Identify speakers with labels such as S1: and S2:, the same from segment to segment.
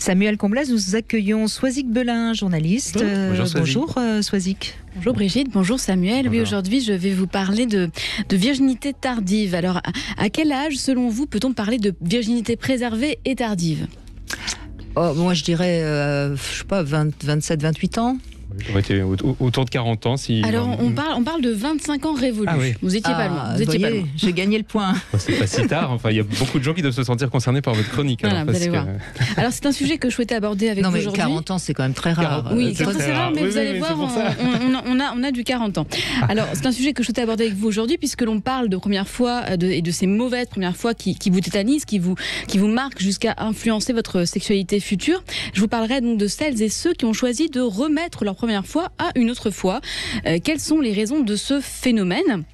S1: Samuel Comblaise, nous accueillons Swazik Belin, journaliste. Bonjour Swazik.
S2: Bonjour Brigitte, bonjour Samuel.
S3: Bonjour.
S2: Oui, aujourd'hui je vais vous parler de virginité tardive. Alors, à quel âge, selon vous, peut-on parler de virginité préservée et tardive ?
S1: Moi je dirais, je sais pas, 27, 28 ans.
S3: On était autour de 40 ans.
S2: Alors, on parle de 25 ans révolus.
S3: Ah oui.
S2: Vous étiez pas loin. Vous étiez pas loin.
S1: J'ai gagné le point.
S3: C'est pas si tard. Enfin, il y a beaucoup de gens qui doivent se sentir concernés par votre chronique.
S2: Voilà, vous allez voir. Alors, c'est un sujet que je souhaitais aborder avec vous aujourd'hui.
S1: 40 ans, c'est quand même très rare.
S2: Oui,
S3: c'est
S2: c'est rare, mais vous allez voir, on a du 40 ans. Alors, c'est un sujet que je souhaitais aborder avec vous aujourd'hui, puisque l'on parle de première fois et de ces mauvaises premières fois qui vous tétanisent, qui vous marquent jusqu'à influencer votre sexualité future. Je vous parlerai donc de celles et ceux qui ont choisi de remettre leur première fois à une autre fois. Quelles sont les raisons de ce phénomène ?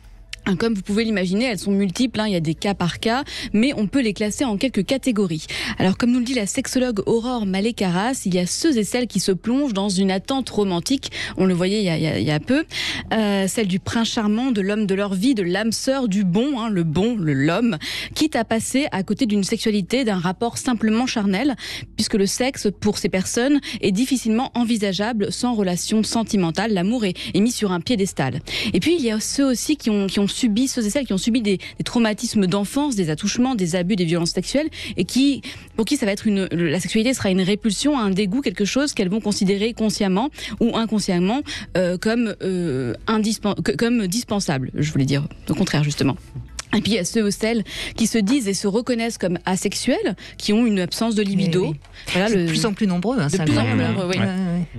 S2: Comme vous pouvez l'imaginer, elles sont multiples, il y a des cas par cas, mais on peut les classer en quelques catégories. Alors, comme nous le dit la sexologue Aurore Mallet-Carras, il y a ceux et celles qui se plongent dans une attente romantique, on le voyait il y a peu, celle du prince charmant, de l'homme de leur vie, de l'âme sœur, du bon, l'homme, quitte à passer à côté d'une sexualité, d'un rapport simplement charnel, puisque le sexe, pour ces personnes, est difficilement envisageable sans relation sentimentale. L'amour est mis sur un piédestal. Et puis, il y a ceux aussi ceux et celles qui ont subi des traumatismes d'enfance, des attouchements, des abus, des violences sexuelles, et pour qui ça va être la sexualité sera une répulsion, un dégoût, quelque chose qu'elles vont considérer consciemment ou inconsciemment comme dispensable. Je voulais dire au contraire, justement. Et puis il y a ceux ou celles qui se disent et se reconnaissent comme asexuels, qui ont une absence de libido.
S1: Oui.
S2: Voilà,
S1: de plus en plus nombreux.
S2: De plus en plus nombreux, oui.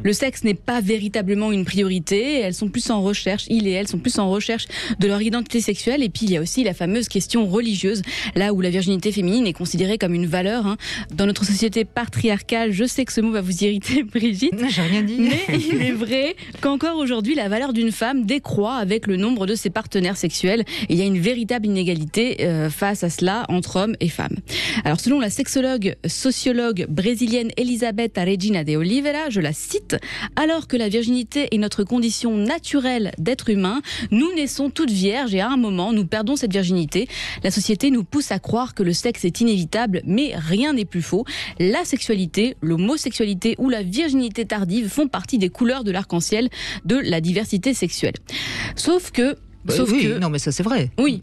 S2: Le sexe n'est pas véritablement une priorité. Elles sont plus en recherche, il et elles sont plus en recherche de leur identité sexuelle. Et puis il y a aussi la fameuse question religieuse, là où la virginité féminine est considérée comme une valeur. Dans notre société patriarcale, je sais que ce mot va vous irriter, Brigitte.
S1: J'ai rien dit.
S2: Mais il est vrai qu'encore aujourd'hui, la valeur d'une femme décroît avec le nombre de ses partenaires sexuels. Et il y a une véritable inégalité face à cela entre hommes et femmes. Alors selon la sociologue brésilienne Elisabetta Regina de Oliveira, je la cite, alors que la virginité est notre condition naturelle d'être humain, nous naissons toutes vierges et à un moment nous perdons cette virginité. La société nous pousse à croire que le sexe est inévitable, mais rien n'est plus faux. La sexualité, l'homosexualité ou la virginité tardive font partie des couleurs de l'arc-en-ciel de la diversité sexuelle. Sauf que
S1: non, mais ça c'est vrai.
S2: Oui.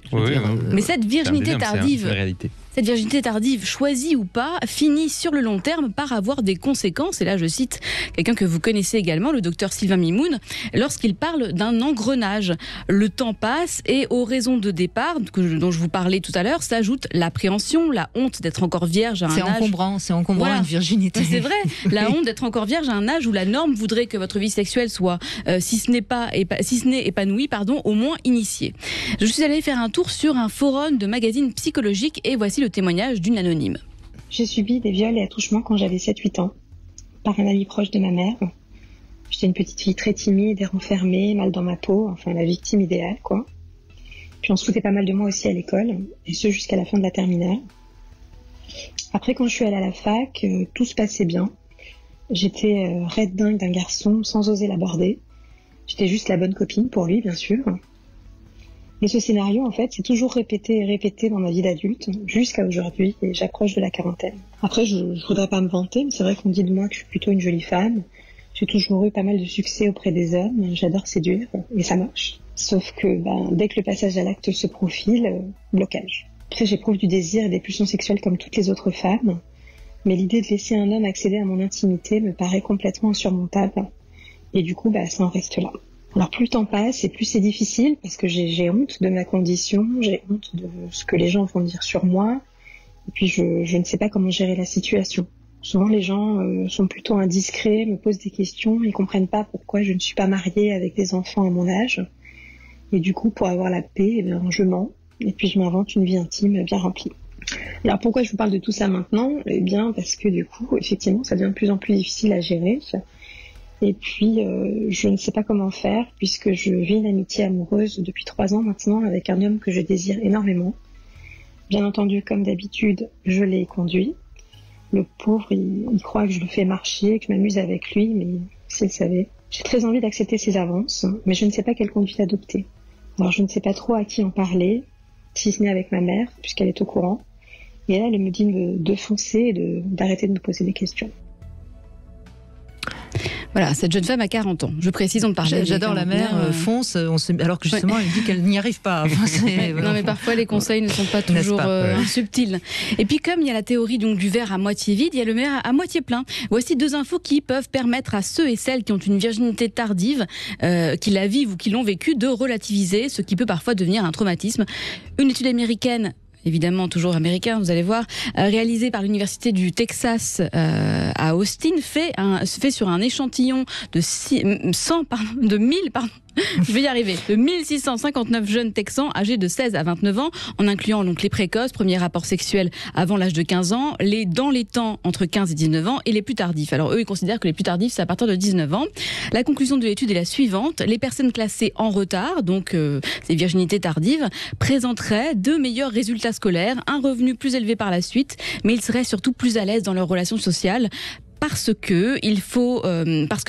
S2: Mais cette virginité tardive,
S3: c'est la réalité.
S2: Cette virginité tardive, choisie ou pas, finit sur le long terme par avoir des conséquences. Et là, je cite quelqu'un que vous connaissez également, le docteur Sylvain Mimoun, lorsqu'il parle d'un engrenage. Le temps passe et aux raisons de départ, dont je vous parlais tout à l'heure, s'ajoute l'appréhension, la honte d'être encore vierge à un âge...
S1: C'est encombrant voilà. Une virginité.
S2: C'est vrai, la honte d'être encore vierge à un âge où la norme voudrait que votre vie sexuelle soit, si ce n'est épanouie, au moins initiée. Je suis allée faire un tour sur un forum de magazines psychologiques et voici le témoignage d'une anonyme.
S4: J'ai subi des viols et attouchements quand j'avais 7-8 ans, par un ami proche de ma mère. J'étais une petite fille très timide et renfermée, mal dans ma peau, enfin la victime idéale, quoi. Puis on se foutait pas mal de moi aussi à l'école, et ce jusqu'à la fin de la terminale. Après, quand je suis allée à la fac, tout se passait bien. J'étais raide dingue d'un garçon sans oser l'aborder. J'étais juste la bonne copine pour lui, bien sûr. Et ce scénario, en fait, s'est toujours répété et répété dans ma vie d'adulte, jusqu'à aujourd'hui, et j'approche de la quarantaine. Après, je voudrais pas me vanter, mais c'est vrai qu'on dit de moi que je suis plutôt une jolie femme. J'ai toujours eu pas mal de succès auprès des hommes, j'adore séduire, et ça marche. Sauf que, dès que le passage à l'acte se profile, blocage. Après, j'éprouve du désir et des pulsions sexuelles comme toutes les autres femmes, mais l'idée de laisser un homme accéder à mon intimité me paraît complètement insurmontable, et du coup, ça en reste là. Alors plus le temps passe et plus c'est difficile parce que j'ai honte de ma condition, j'ai honte de ce que les gens vont dire sur moi et puis je ne sais pas comment gérer la situation. Souvent les gens sont plutôt indiscrets, me posent des questions, ils comprennent pas pourquoi je ne suis pas mariée avec des enfants à mon âge et du coup pour avoir la paix, je mens et puis je m'invente une vie intime bien remplie. Alors pourquoi je vous parle de tout ça maintenant ? Eh bien parce que du coup effectivement ça devient de plus en plus difficile à gérer. Et puis, je ne sais pas comment faire puisque je vis une amitié amoureuse depuis 3 ans maintenant avec un homme que je désire énormément. Bien entendu, comme d'habitude, je l'ai conduit. Le pauvre, il croit que je le fais marcher, que je m'amuse avec lui, mais s'il savait. J'ai très envie d'accepter ses avances, mais je ne sais pas quelle conduite adopter. Alors, je ne sais pas trop à qui en parler, si ce n'est avec ma mère, puisqu'elle est au courant. Et là, elle me dit de foncer et d'arrêter de me poser des questions.
S2: Voilà, cette jeune femme a 40 ans. Je précise, on parlait.
S1: J'adore la mère, fonce, alors que justement, elle dit qu'elle n'y arrive pas.
S2: Non, mais parfois, les conseils ne sont pas toujours subtils. Et puis, comme il y a la théorie donc, du verre à moitié vide, il y a le verre à moitié plein. Voici 2 infos qui peuvent permettre à ceux et celles qui ont une virginité tardive, qui la vivent ou qui l'ont vécue, de relativiser ce qui peut parfois devenir un traumatisme. Une étude américaine, évidemment toujours américain, vous allez voir, réalisé par l'université du Texas à Austin, fait sur un échantillon de 1659 jeunes Texans âgés de 16 à 29 ans, en incluant donc les précoces, premiers rapports sexuels avant l'âge de 15 ans, dans les temps entre 15 et 19 ans, et les plus tardifs. Alors eux, ils considèrent que les plus tardifs, c'est à partir de 19 ans. La conclusion de l'étude est la suivante: les personnes classées en retard, donc ces virginités tardives, présenteraient de meilleurs résultats scolaires, un revenu plus élevé par la suite, mais ils seraient surtout plus à l'aise dans leurs relations sociales. Parce que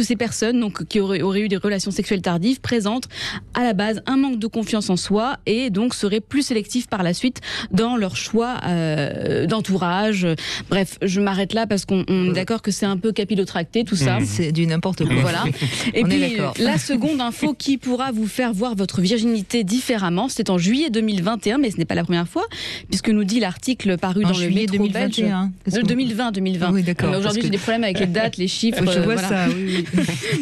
S2: ces personnes donc, qui auraient eu des relations sexuelles tardives présentent à la base un manque de confiance en soi et donc seraient plus sélectifs par la suite dans leur choix d'entourage. Bref, je m'arrête là parce qu'on est d'accord que c'est un peu capillotracté tout ça.
S1: C'est du n'importe quoi.
S2: Voilà. Et puis la seconde info qui pourra vous faire voir votre virginité différemment, c'est en juillet 2021, mais ce n'est pas la première fois, puisque nous dit l'article paru dans le métro belge. 2020.
S1: Oui, d'accord.
S2: Aujourd'hui, j'ai des problèmes avec les dates, les chiffres.
S1: Je vois ça, oui.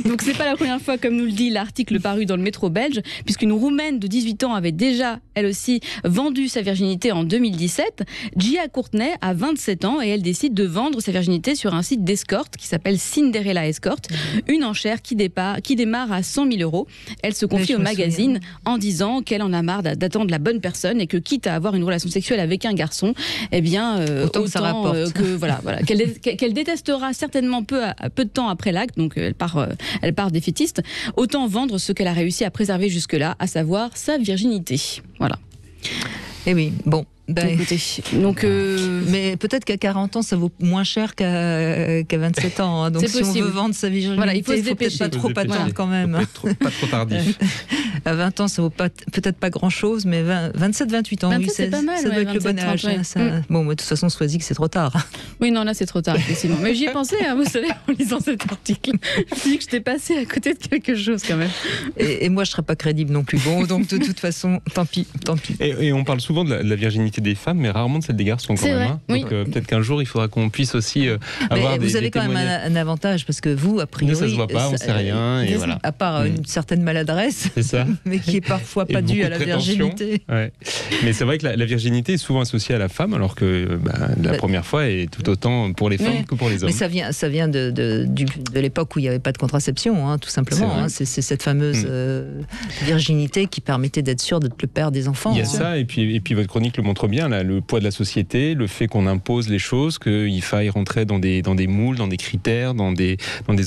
S2: Donc c'est pas la première fois, comme nous le dit l'article paru dans le métro belge, puisqu'une Roumaine de 18 ans avait déjà, elle aussi, vendu sa virginité en 2017. Gia Courtenay a 27 ans et elle décide de vendre sa virginité sur un site d'escorte qui s'appelle Cinderella Escort, une enchère qui démarre à 100 000 €. Elle se confie au magazine en disant qu'elle en a marre d'attendre la bonne personne et que quitte à avoir une relation sexuelle avec un garçon, eh bien
S1: autant que ça rapporte.
S2: Qu'elle détestera certainement peu de temps après l'acte, donc elle part défaitiste, autant vendre ce qu'elle a réussi à préserver jusque-là, à savoir sa virginité. Voilà.
S1: Eh oui, bon.
S2: Écoutez, donc
S1: mais peut-être qu'à 40 ans, ça vaut moins cher qu'à 27 ans. Hein. Donc si on veut vendre sa virginité,
S2: voilà, il faut
S1: peut-être pas trop attendre quand même.
S3: Pas trop tardif.
S1: À 20 ans, ça vaut peut-être pas grand-chose, mais 27-28 ans,
S2: 27, c'est pas mal,
S1: ça doit être le bon âge. Bon, de toute façon, choisis que c'est trop tard.
S2: Oui, non, là, c'est trop tard, effectivement. Mais j'y ai pensé, hein, vous savez, en lisant cet article. Je me suis dit que j'étais passée à côté de quelque chose, quand même.
S1: Et moi, je serais pas crédible non plus. Bon, donc de toute façon, tant pis.
S3: Et on parle souvent de la virginité des femmes, mais rarement de celle des garçons quand même. Hein.
S2: Oui.
S3: Donc peut-être qu'un jour, il faudra qu'on puisse aussi avoir des
S1: Vous avez quand même un avantage, parce que vous, a priori...
S3: Nous, ça se voit pas, on sait rien. Et voilà.
S1: À part une certaine maladresse,
S3: c'est ça.
S1: mais qui est parfois pas due à la virginité.
S3: Ouais. Mais c'est vrai que la virginité est souvent associée à la femme, alors que la première fois est tout autant pour les femmes que pour les hommes.
S1: Mais ça vient de l'époque où il n'y avait pas de contraception, hein, tout simplement. C'est cette fameuse virginité qui permettait d'être sûr d'être le père des enfants.
S3: Il y a ça, et puis votre chronique le montre bien, là, le poids de la société, le fait qu'on impose les choses, qu'il faille rentrer dans des moules, dans des critères, dans des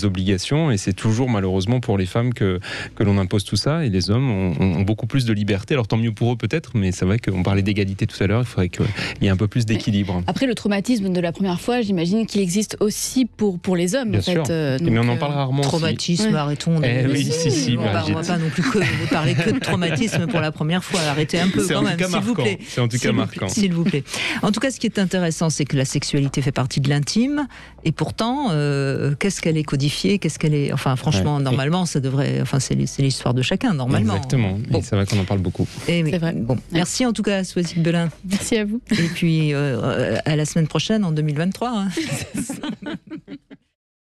S3: obligations, et c'est toujours malheureusement pour les femmes que l'on impose tout ça, et les hommes ont beaucoup plus de liberté. Alors tant mieux pour eux peut-être, mais c'est vrai qu'on parlait d'égalité tout à l'heure, il faudrait qu'il y ait un peu plus d'équilibre.
S2: Après, le traumatisme de la première fois, j'imagine qu'il existe aussi pour les hommes.
S3: Bien sûr. Mais on en parle rarement.
S1: Traumatisme, arrêtons.
S3: Oui, si.
S1: On va pas non plus parler que de traumatisme pour la première fois. Arrêtez un peu quand même, s'il vous plaît.
S3: C'est en tout cas marquant.
S1: S'il vous plaît. En tout cas, ce qui est intéressant, c'est que la sexualité fait partie de l'intime, et pourtant, qu'est-ce qu'elle est codifiée, qu'est-ce qu'elle est. Enfin, franchement, normalement, ça devrait. Enfin, c'est l'histoire de chacun, normalement.
S3: Exactement. Bon. C'est vrai qu'on en parle beaucoup.
S1: Et oui.
S2: C'est vrai.
S1: Bon, merci en tout cas, Swazik Belin.
S2: Merci à vous.
S1: Et puis à la semaine prochaine, en 2023. Hein.